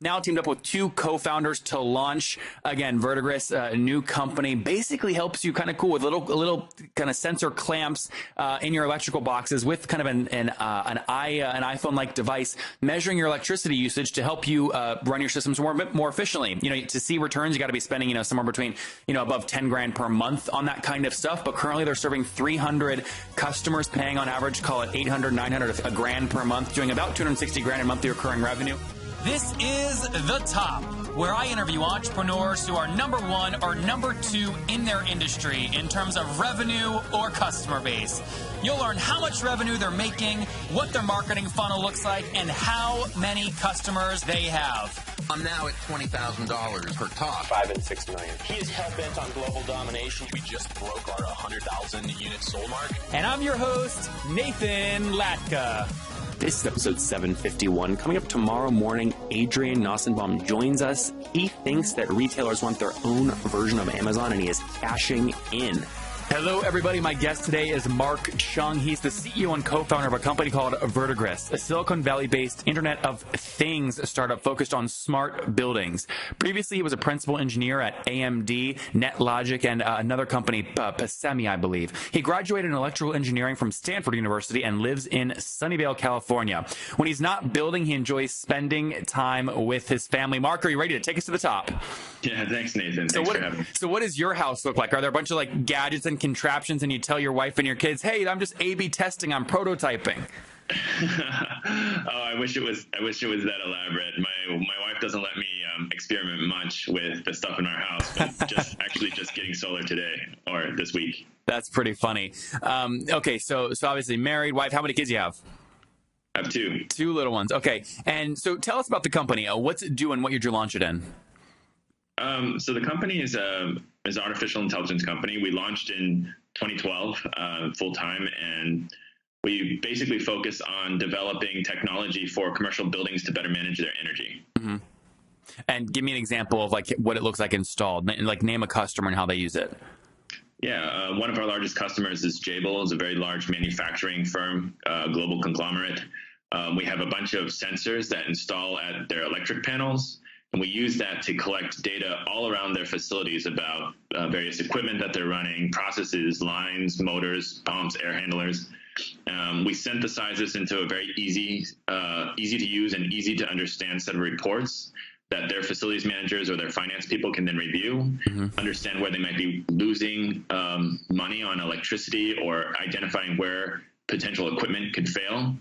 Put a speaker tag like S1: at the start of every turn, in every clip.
S1: Now teamed up with two co-founders to launch, again, Verdigris, a new company, basically helps you kind of cool with little kind of sensor clamps in your electrical boxes with kind of an iPhone-like device measuring your electricity usage to help you run your systems more efficiently. You know, to see returns, you got to be spending, you know, somewhere between, you know, above 10 grand per month on that kind of stuff. But currently they're serving 300 customers, paying on average, call it 800, 900, a grand per month, doing about 260 grand in monthly recurring revenue.
S2: This is The Top, where I interview entrepreneurs who are number one or number two in their industry in terms of revenue or customer base. You'll learn how much revenue they're making, what their marketing funnel looks like, and how many customers they have.
S3: I'm now at $20,000 per top.
S4: 5 and 6 million. He is hell-bent on global domination.
S5: We just broke our 100,000 unit sold mark.
S2: And I'm your host, Nathan Latka.
S1: This is episode 751. Coming up tomorrow morning, Adrian Nossenbaum joins us. He thinks that retailers want their own version of Amazon, and he is cashing in. Hello, everybody. My guest today is Mark Chung. He's the CEO and co-founder of a company called Verdigris, a Silicon Valley-based Internet of Things startup focused on smart buildings. Previously, he was a principal engineer at AMD, NetLogic, and another company, Pasemi, I believe. He graduated in electrical engineering from Stanford University and lives in Sunnyvale, California. When he's not building, he enjoys spending time with his family. Mark, are you ready to take us to the top?
S6: Yeah, thanks, Nathan. Thanks for having me.
S1: So what does your house look like? Are there a bunch of like gadgets and contraptions, and you tell your wife and your kids, hey, I'm just A/B testing, I'm prototyping?
S6: I wish it was that elaborate. My wife doesn't let me experiment much with the stuff in our house, but just getting solar today or this week.
S1: That's pretty funny. Okay, so obviously married, wife. How many kids do you have?
S6: I have two.
S1: Two little ones. Okay, and so tell us about the company. What's it doing? What did you launch it in?
S6: So the company is an artificial intelligence company. We launched in 2012 full time, and we basically focus on developing technology for commercial buildings to better manage their energy.
S1: Mm-hmm. And give me an example of like what it looks like installed. Like name a customer and how they use it.
S6: Yeah, one of our largest customers is Jabil. It's a very large manufacturing firm, global conglomerate. We have a bunch of sensors that install at their electric panels. And we use that to collect data all around their facilities about various equipment that they're running, processes, lines, motors, pumps, air handlers. We synthesize this into a very easy to use and easy to understand set of reports that their facilities managers or their finance people can then review, understand where they might be losing money on electricity or identifying where potential equipment could fail.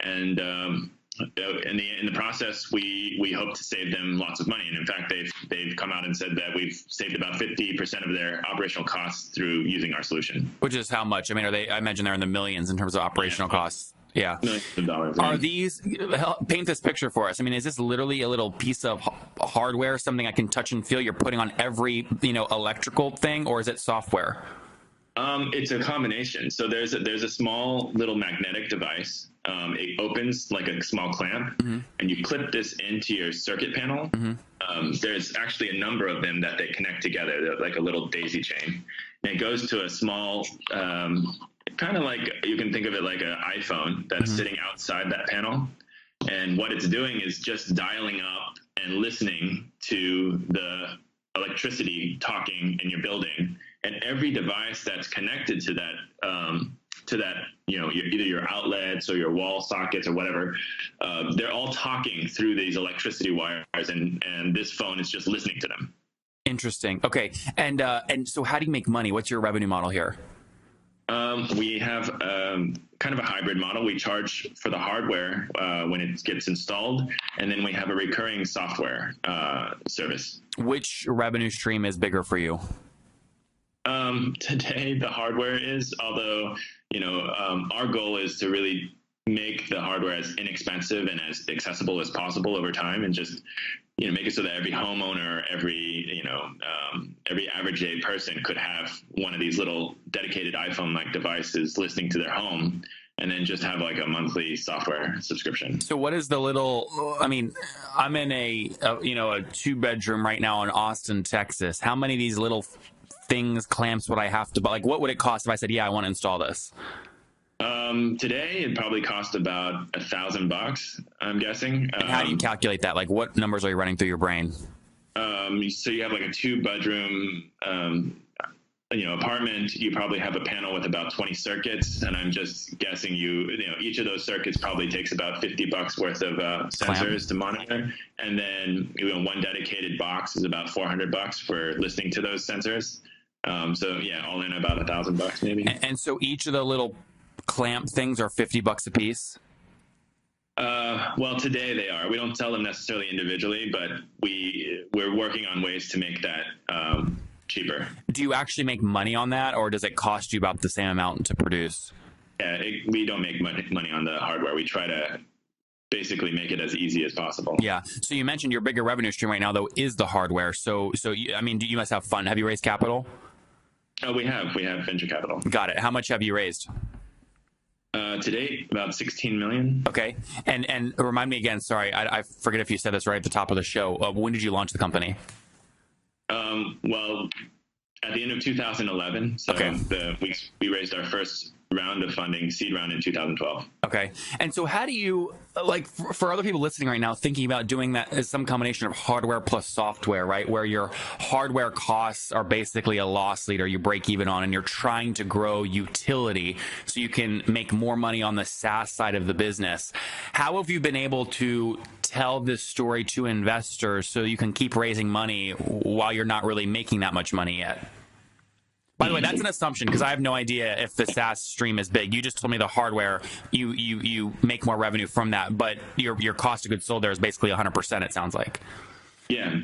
S6: And in the process, we hope to save them lots of money. And in fact, they've come out and said that we've saved about 50% of their operational costs through using our solution.
S1: Which is how much? I mean, I imagine they're in the millions in terms of operational costs. Yeah.
S6: Millions of dollars.
S1: Are these, paint this picture for us. I mean, is this literally a little piece of hardware, something I can touch and feel you're putting on every, electrical thing, or is it software?
S6: It's a combination. So there's a small little magnetic device. It opens like a small clamp, and you clip this into your circuit panel. There's actually a number of them that they connect together. They're like a little daisy chain. And it goes to a small, kind of like, you can think of it like an iPhone that's sitting outside that panel. And what it's doing is just dialing up and listening to the electricity talking in your building. And every device that's connected to that, either your outlets or your wall sockets or whatever, they're all talking through these electricity wires, and this phone is just listening to them.
S1: Interesting. Okay. And so how do you make money? What's your revenue model here?
S6: We have kind of a hybrid model. We charge for the hardware when it gets installed, and then we have a recurring software service.
S1: Which revenue stream is bigger for you?
S6: Today, the hardware is, although, our goal is to really make the hardware as inexpensive and as accessible as possible over time, and just, make it so that every homeowner, every average day person could have one of these little dedicated iPhone-like devices listening to their home, and then just have like a monthly software subscription.
S1: So what is the little, I'm in a 2-bedroom right now in Austin, Texas. How many of these little clamps would I have to buy? Like, what would it cost if I said, yeah, I want to install this?
S6: Today, it probably cost about $1,000, I'm guessing.
S1: And how do you calculate that? Like, what numbers are you running through your brain?
S6: So you have like a 2-bedroom, apartment. You probably have a panel with about 20 circuits, and I'm just guessing each of those circuits probably takes about $50 worth of sensors to monitor, and then one dedicated box is about $400 for listening to those sensors. So yeah, all in about $1,000 maybe.
S1: And so each of the little clamp things are $50 a piece?
S6: Well, today they are. We don't sell them necessarily individually, but we're working on ways to make that cheaper.
S1: Do you actually make money on that, or does it cost you about the same amount to produce?
S6: Yeah, we don't make money on the hardware. We try to basically make it as easy as possible.
S1: Yeah. So you mentioned your bigger revenue stream right now, though, is the hardware. So you must have fun. Have you raised capital?
S6: Oh, we have venture capital.
S1: Got it. How much have you raised?
S6: To date, about 16 million.
S1: Okay. And remind me again, sorry, I forget if you said this right at the top of the show. When did you launch the company?
S6: Well, at the end of 2011. So
S1: okay.
S6: We raised our first round of funding, seed round, in 2012.
S1: Okay. And so how do you, like, for other people listening right now, thinking about doing that as some combination of hardware plus software, right? Where your hardware costs are basically a loss leader you break even on, and you're trying to grow utility so you can make more money on the SaaS side of the business. How have you been able to tell this story to investors so you can keep raising money while you're not really making that much money yet? By the way, that's an assumption because I have no idea if the SaaS stream is big. You just told me the hardware, you make more revenue from that, but your cost of goods sold there is basically 100%, it sounds like.
S6: Yeah.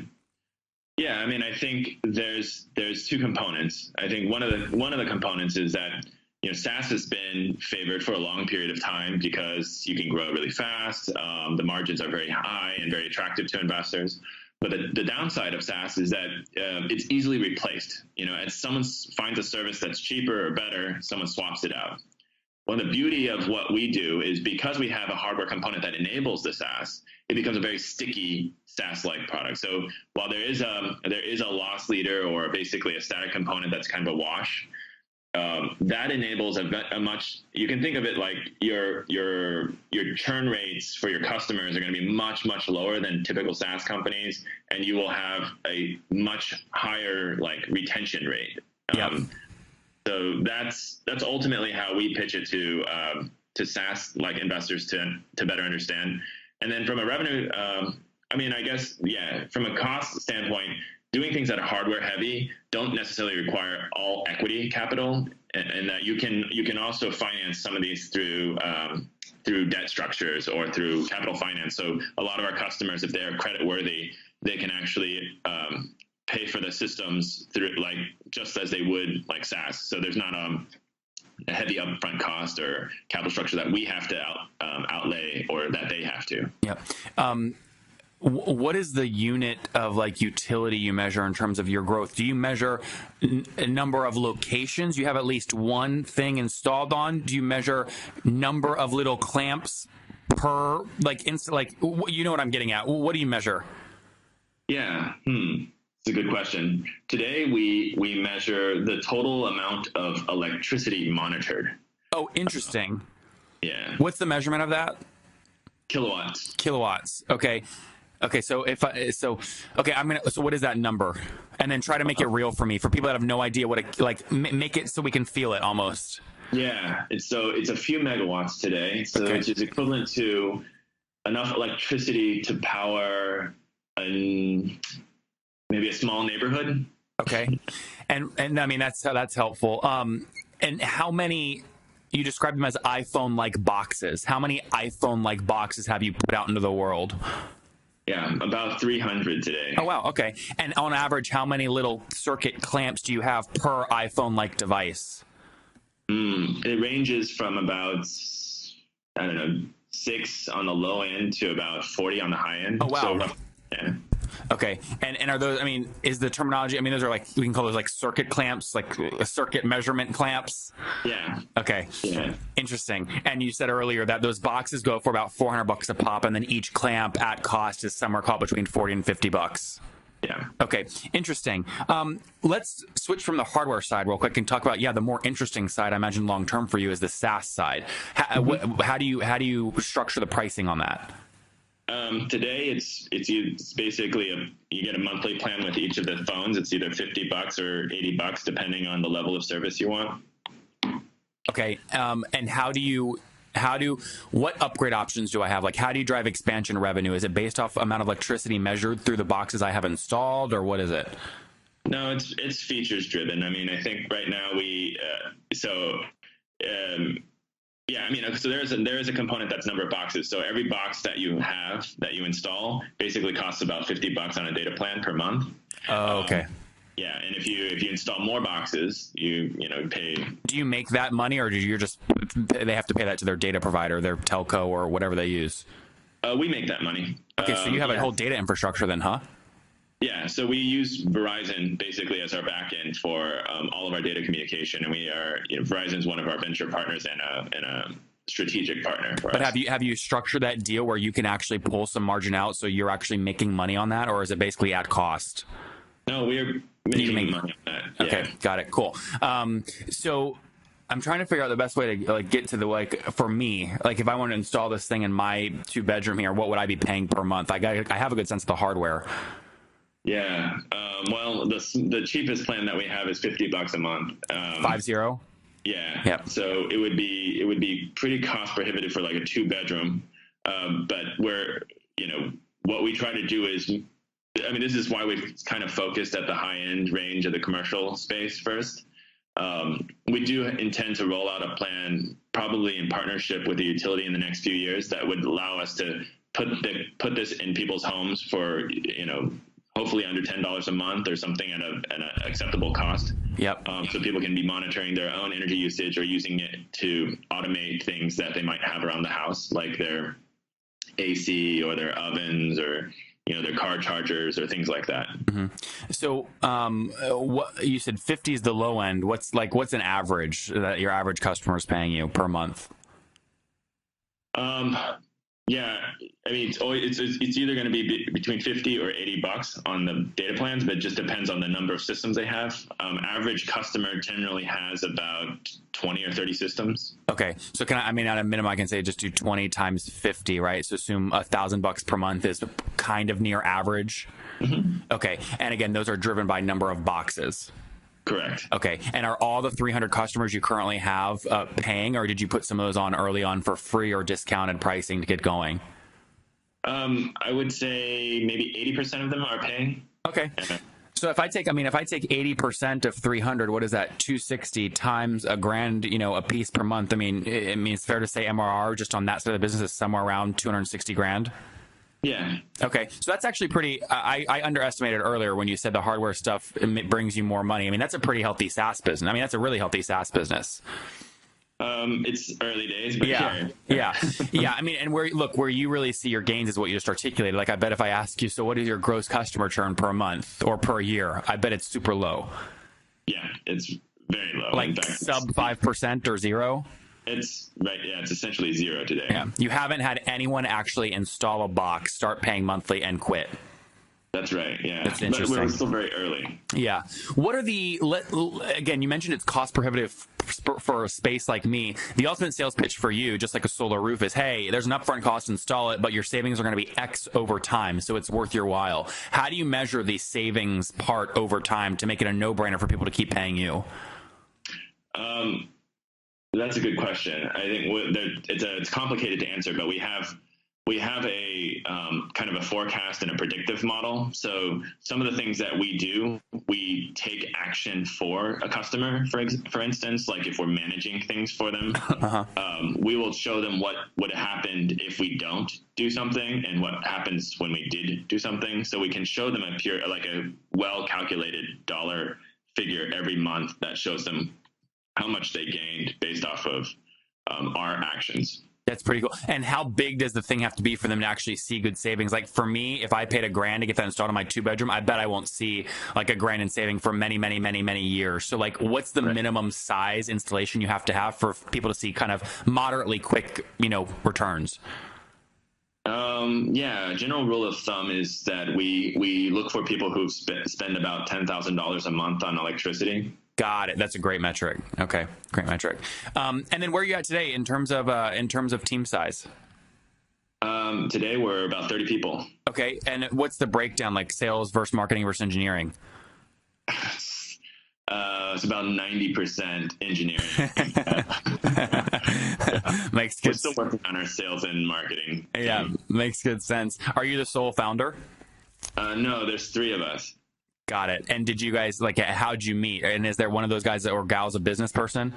S6: Yeah, I mean, I think there's two components. I think one of the components is that SaaS has been favored for a long period of time because you can grow really fast. The margins are very high and very attractive to investors. But the downside of SaaS is that it's easily replaced. As someone finds a service that's cheaper or better, someone swaps it out. Well, the beauty of what we do is because we have a hardware component that enables the SaaS, it becomes a very sticky SaaS-like product. So while there is a loss leader or basically a static component that's kind of a wash, that enables a much. You can think of it like your churn rates for your customers are going to be much lower than typical SaaS companies, and you will have a much higher retention rate.
S1: Yep.
S6: So that's ultimately how we pitch it to SaaS investors to better understand. And then from a revenue, I guess from a cost standpoint, doing things that are hardware heavy don't necessarily require all equity capital, and that you can also finance some of these through debt structures or through capital finance. So a lot of our customers, if they're credit worthy, they can actually pay for the systems through just as they would SaaS. So there's not a heavy upfront cost or capital structure that we have to outlay or that they have to.
S1: Yeah. What is the unit of utility you measure in terms of your growth? Do you measure a number of locations you have at least one thing installed on? Do you measure number of little clamps per you know what I'm getting at? What do you measure?
S6: Yeah. It's a good question. Today we measure the total amount of electricity monitored.
S1: Oh, interesting.
S6: Yeah.
S1: What's the measurement of that?
S6: Kilowatts.
S1: Okay. Okay, so so what is that number? And then try to make it real for me, for people that have no idea what it make it so we can feel it almost.
S6: Yeah, it's a few megawatts today, which is equivalent to enough electricity to power maybe a small neighborhood.
S1: Okay, and I mean that's helpful. And how many? You described them as iPhone-like boxes. How many iPhone-like boxes have you put out into the world?
S6: Yeah, about 300 today.
S1: Oh, wow. Okay. And on average, how many little circuit clamps do you have per iPhone-like device?
S6: It ranges from about, 6 on the low end to about 40 on the high end.
S1: Oh, wow.
S6: So, yeah.
S1: Okay. And are those, is the terminology, those are we can call those circuit clamps, circuit measurement clamps?
S6: Yeah.
S1: Okay.
S6: Yeah.
S1: Interesting. And you said earlier that those boxes go for about $400 a pop, and then each clamp at cost is somewhere called between $40 and $50.
S6: Yeah.
S2: Okay, interesting. Let's switch from the hardware side real quick and talk about the more interesting side. I imagine long term for you is the SaaS side. How do you structure the pricing on that?
S6: Today, it's basically you get a monthly plan with each of the phones. It's either $50 or $80, depending on the level of service you want.
S2: Okay, and what upgrade options do I have? Like, how do you drive expansion revenue? Is it based off amount of electricity measured through the boxes I have installed, or what is it?
S6: No, it's features driven. I mean, I think right now so there is a component that's number of boxes. So every box that you install basically costs about $50 on a data plan per month.
S2: Oh, okay.
S6: Yeah, and if you install more boxes, you pay.
S2: Do you make that money, or do you they have to pay that to their data provider, their telco, or whatever they use?
S6: We make that money.
S2: Okay, so you have a whole data infrastructure then, huh?
S6: Yeah, so we use Verizon basically as our backend for all of our data communication, and we are Verizon's one of our venture partners and a strategigic partner for us.
S2: But have you structured that deal where you can actually pull some margin out, so you're actually making money on that, or is it basically at cost?
S6: No, we're making money on that. Yeah.
S2: Okay, got it. Cool. So I'm trying to figure out the best way to get to for me, if I want to install this thing in my 2-bedroom here, what would I be paying per month? I have a good sense of the hardware.
S6: Yeah. Well, the cheapest plan that we have is $50 a month.
S2: 50?
S6: Yeah.
S2: Yep.
S6: So it would be pretty cost prohibitive for a 2-bedroom. But what we try to do is, this is why we've kind of focused at the high end range of the commercial space first. We do intend to roll out a plan, probably in partnership with the utility in the next few years, that would allow us to put this in people's homes for, hopefully under $10 a month or something at an acceptable cost.
S2: Yep.
S6: So people can be monitoring their own energy usage or using it to automate things that they might have around the house, like their AC or their ovens or their car chargers or things like that.
S2: Mm-hmm. So, what you said 50 is the low end. What's an average that your average customer is paying you per month?
S6: Yeah, it's either going to be between $50 or $80 on the data plans, but it just depends on the number of systems they have. Average customer generally has about 20 or 30 systems.
S2: Okay, so at a minimum, I can say just do 20 times 50, right? So assume $1,000 per month is kind of near average.
S6: Mm-hmm.
S2: Okay, and again, those are driven by number of boxes.
S6: Correct.
S2: Okay, and are all the 300 customers you currently have paying, or did you put some of those on early on for free or discounted pricing to get going?
S6: I would say maybe 80% of them are paying.
S2: Okay. So if I take 80% of 300, what is that? 260 times $1,000, a piece per month. It's fair to say MRR just on that side of the business is somewhere around 260 grand.
S6: Yeah.
S2: Okay, so that's actually pretty. I underestimated earlier when you said the hardware stuff brings you more money. That's a pretty healthy SaaS business. That's a really healthy SaaS business.
S6: It's early days, but
S2: yeah. And where you really see your gains is what you just articulated. I bet if I ask you, so what is your gross customer churn per month or per year? I bet it's super low.
S6: Yeah, it's very low.
S2: Sub 5% or 0.
S6: It's right. Yeah, it's essentially 0 today.
S2: Yeah, you haven't had anyone actually install a box, start paying monthly, and quit.
S6: That's right. Yeah,
S2: that's interesting.
S6: But we're still very early.
S2: Yeah. What are again? You mentioned it's cost prohibitive for a space like me. The ultimate sales pitch for you, just like a solar roof, is hey, there's an upfront cost to install it, but your savings are going to be X over time, so it's worth your while. How do you measure the savings part over time to make it a no-brainer for people to keep paying you?
S6: That's a good question. I think it's complicated to answer, but we have a kind of a forecast and a predictive model. So some of the things that we do, we take action for a customer. For instance, if we're managing things for them, we will show them what would have happened if we don't do something and what happens when we did do something. So we can show them a well-calculated dollar figure every month that shows them how much they gained based off of our actions.
S2: That's pretty cool. And how big does the thing have to be for them to actually see good savings? For me, if I paid $1,000 to get that installed in my 2-bedroom, I bet I won't see $1,000 in saving for many, many, many, many years. So what's the minimum size installation you have to have for people to see kind of moderately quick, returns?
S6: Yeah, a general rule of thumb is that we look for people who spend about $10,000 a month on electricity.
S2: Got it. That's a great metric. Okay, great metric. And then where are you at today in terms of team size?
S6: Today we're about 30 people.
S2: Okay, and what's the breakdown, like sales versus marketing versus engineering?
S6: It's about 90% engineering.
S2: Makes good.
S6: We're still working on our sales and marketing.
S2: Yeah, makes good sense. Are you the sole founder?
S6: No, there's 3 of us.
S2: Got it. And did you guys, like, how'd you meet? And is there one of those guys or gals a business person?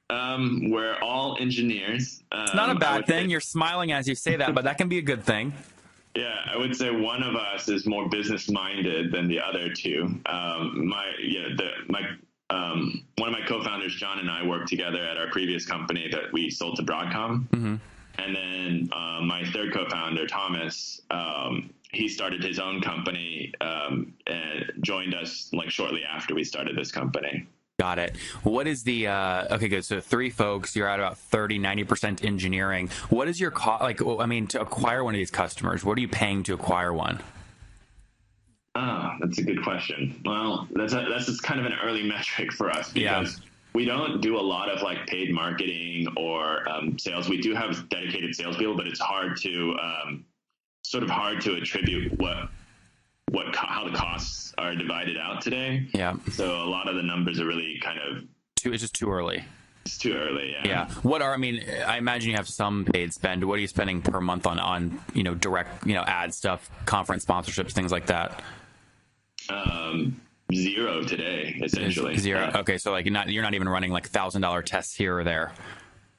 S6: We're all engineers.
S2: It's not a bad thing. You're smiling as you say that, but that can be a good thing.
S6: Yeah, I would say one of us is more business-minded than the other 2. One of my co-founders, John, and I worked together at our previous company that we sold to Broadcom. Mm-hmm. And then my third co-founder, Thomas, he started his own company and joined us like shortly after we started this company.
S2: Got it. What is the, okay, good. So 3 folks, you're at about 90% engineering. What is your cost? Like, I mean, to acquire one of these customers, what are you paying to acquire one?
S6: Oh, that's a good question. Well, that's just kind of an early metric for us because we don't do a lot of like paid marketing or sales. We do have dedicated salespeople, but it's hard to hard to attribute how the costs are divided out today. Yeah. So a lot of the numbers are really kind of
S2: it's just too early.
S6: It's too early. Yeah.
S2: Yeah. I imagine you have some paid spend. What are you spending per month on direct, ad stuff, conference sponsorships, things like that?
S6: 0 today, essentially.
S2: 0. Okay. So like you're not even running like $1,000 tests here or there.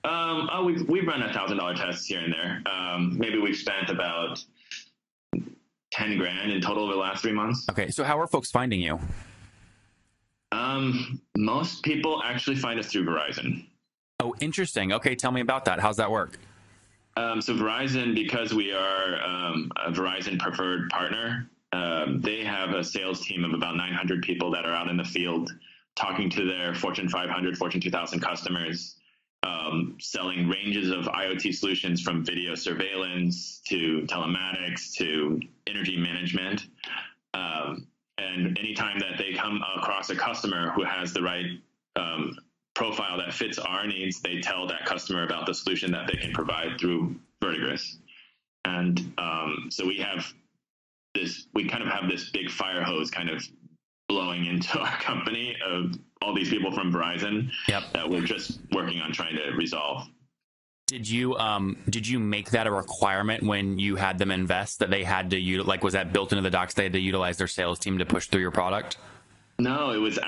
S6: We've run $1,000 tests here and there. Maybe we've spent about $10,000 in total over the last 3 months.
S2: Okay, so how are folks finding you?
S6: Most people actually find us through Verizon.
S2: Oh, interesting. Okay, tell me about that. How's that work?
S6: So Verizon, because we are a Verizon preferred partner, they have a sales team of about 900 people that are out in the field talking to their Fortune 500, Fortune 2000 customers, selling ranges of IoT solutions from video surveillance to telematics to energy management. And anytime that they come across a customer who has the right profile that fits our needs, they tell that customer about the solution that they can provide through Verdigris. And so we kind of have this big fire hose kind of blowing into our company of all these people from Verizon that we're just working on trying to resolve.
S2: Did you make that a requirement when you had them invest that they had to was that built into the docs? They had to utilize their sales team to push through your product?
S6: No, it was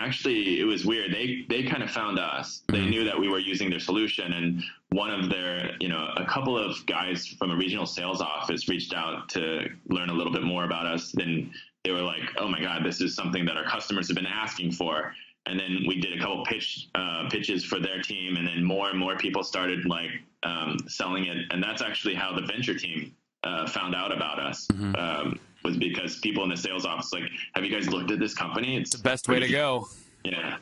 S6: weird. They kind of found us. They knew that we were using their solution, and one of their, a couple of guys from a regional sales office reached out to learn a little bit more about us. Then they were like, "Oh my God, this is something that our customers have been asking for." And then we did a couple pitches for their team, and then more and more people started selling it. And that's actually how the venture team found out about us. Was because people in the sales office have you guys looked at this company? It's
S2: the best way to go.
S6: Yeah.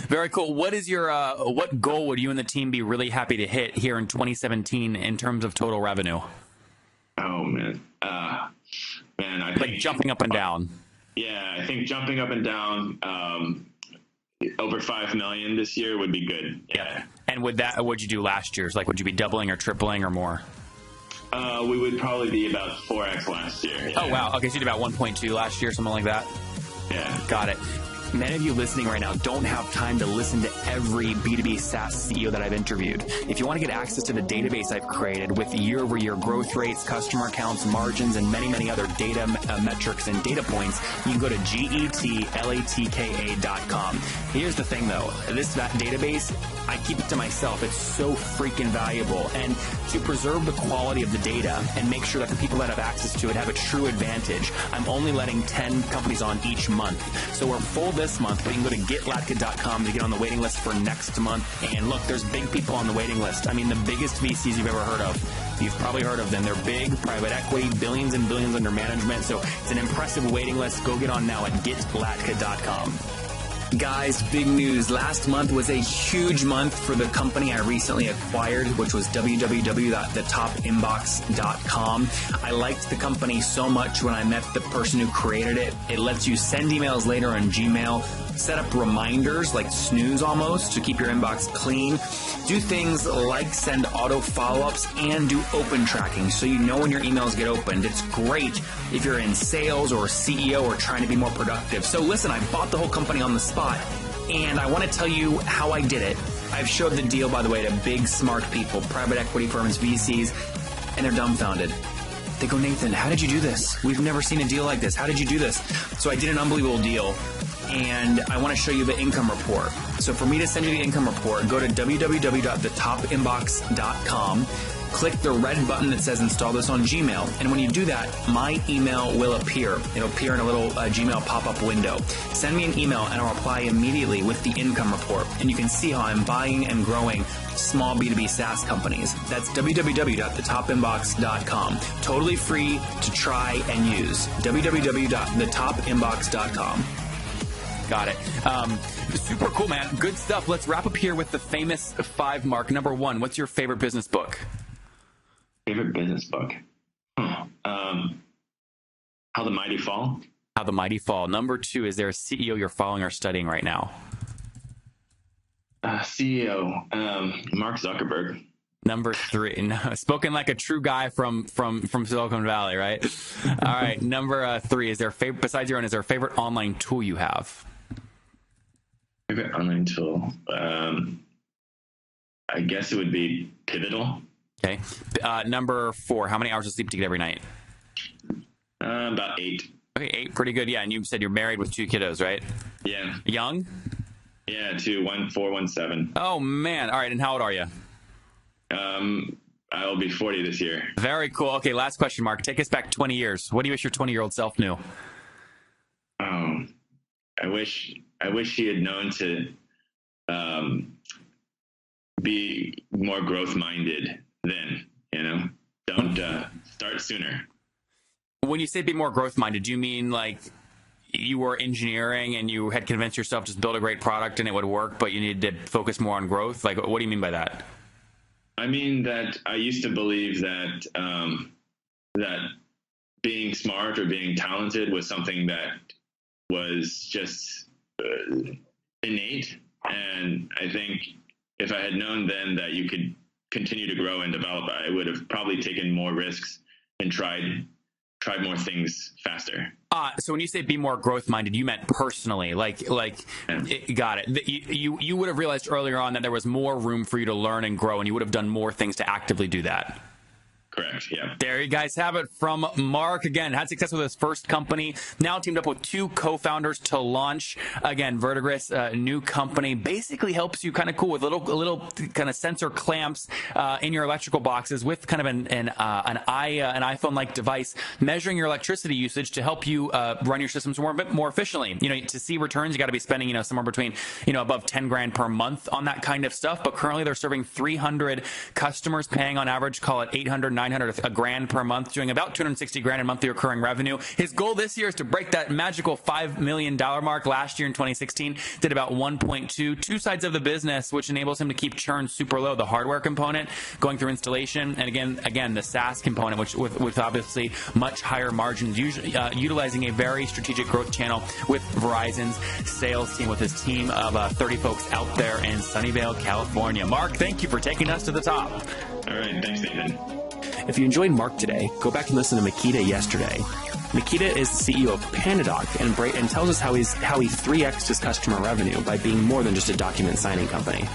S2: Very cool. What is your what goal would you and the team be really happy to hit here in 2017 in terms of total revenue?
S6: Oh man, I think
S2: jumping up and down.
S6: Yeah, I think jumping up and down over 5 million this year would be good. Yeah.
S2: And what'd you do last year's? Would you be doubling or tripling or more?
S6: We would probably be about 4x last year. Yeah.
S2: Oh, wow. Okay, so you did about 1.2 last year, something like that?
S6: Yeah.
S2: Got it. Many of you listening right now don't have time to listen to every B2B SaaS CEO that I've interviewed. If you want to get access to the database I've created with year-over-year growth rates, customer accounts, margins, and many, many other data metrics and data points, you can go to getlatka.com. Here's the thing, though. That database, I keep it to myself. It's so freaking valuable. And to preserve the quality of the data and make sure that the people that have access to it have a true advantage, I'm only letting 10 companies on each month. So we're full this month, but you can go to getlatka.com to get on the waiting list for next month. And look, there's big people on the waiting list. I mean, the biggest VCs you've ever heard of. You've probably heard of them. They're big, private equity, billions and billions under management. So it's an impressive waiting list. Go get on now at getlatka.com. Guys, big news. Last month was a huge month for the company I recently acquired, which was www.thetopinbox.com. I liked the company so much when I met the person who created it. It lets you send emails later on Gmail, set up reminders like snooze almost to keep your inbox clean, do things like send auto follow-ups, and do open tracking so you know when your emails get opened. It's great if you're in sales or CEO or trying to be more productive. So listen, I bought the whole company on the spot, and I want to tell you how I did it. I've showed the deal, by the way, to big, smart people, private equity firms, VCs, and they're dumbfounded. They go, Nathan, how did you do this? We've never seen a deal like this. How did you do this? So I did an unbelievable deal, and I want to show you the income report. So for me to send you the income report, go to www.thetopinbox.com, click the red button that says install this on Gmail. And when you do that, my email will appear. It'll appear in a little Gmail pop-up window. Send me an email and I'll reply immediately with the income report. And you can see how I'm buying and growing small B2B SaaS companies. That's www.thetopinbox.com. Totally free to try and use. www.thetopinbox.com. Got it. Super cool, man. Good stuff. Let's wrap up here with the famous 5 mark. Number 1, what's your favorite business book?
S6: Favorite business book? How the Mighty Fall.
S2: How the Mighty Fall. Number 2, is there a CEO you're following or studying right now?
S6: CEO, Mark Zuckerberg.
S2: Number 3, no, spoken like a true guy from Silicon Valley, right? All right. Number 3, is there a favorite, besides your own, is there a favorite online tool you have?
S6: Favorite online tool? I guess it would be Pivotal.
S2: Okay. Number 4, how many hours of sleep do you get every night?
S6: About 8.
S2: Okay, 8, pretty good. Yeah, and you said you're married with 2 kiddos, right?
S6: Yeah.
S2: Young?
S6: Yeah, 2, 1, 4, 1, 7.
S2: Oh man! All right, and how old are you?
S6: I'll be 40 this year.
S2: Very cool. Okay, last question, Mark. Take us back 20 years. What do you wish your 20-year-old self knew?
S6: I wish he had known to be more growth-minded then. Don't start sooner.
S2: When you say be more growth-minded, do you mean like you were engineering and you had convinced yourself just build a great product and it would work, but you needed to focus more on growth? Like, what do you mean by that?
S6: I mean that I used to believe that that being smart or being talented was something that was just innate. And I think if I had known then that you could continue to grow and develop, I would have probably taken more risks and tried more things faster.
S2: So when you say be more growth minded, you meant personally, like, got it. You would have realized earlier on that there was more room for you to learn and grow, and you would have done more things to actively do that.
S6: Correct. Yeah.
S2: There you guys have it from Mark. Again, had success with his first company. Now teamed up with 2 co-founders to launch. Again, Verdigris, a new company, basically helps you kind of cool with little kind of sensor clamps in your electrical boxes with kind of an iPhone-like device measuring your electricity usage to help you run your systems more efficiently. To see returns, you got to be spending somewhere between above 10 grand per month on that kind of stuff. But currently, they're serving 300 customers, paying on average, call it 800, 900, a grand per month, doing about 260 grand in monthly recurring revenue. His goal this year is to break that magical $5 million mark. Last year in 2016, did about 1.2. 2 sides of the business, which enables him to keep churn super low. The hardware component going through installation, and again the SaaS component, which with obviously much higher margins, usually utilizing a very strategic growth channel with Verizon's sales team, with his team of 30 folks out there in Sunnyvale, California. Mark, thank you for taking us to the top.
S6: All right, thanks, Nathan.
S1: If you enjoyed Mark today, go back and listen to Makita yesterday. Makita is the CEO of Pandadoc and tells us how he 3x'd his customer revenue by being more than just a document signing company.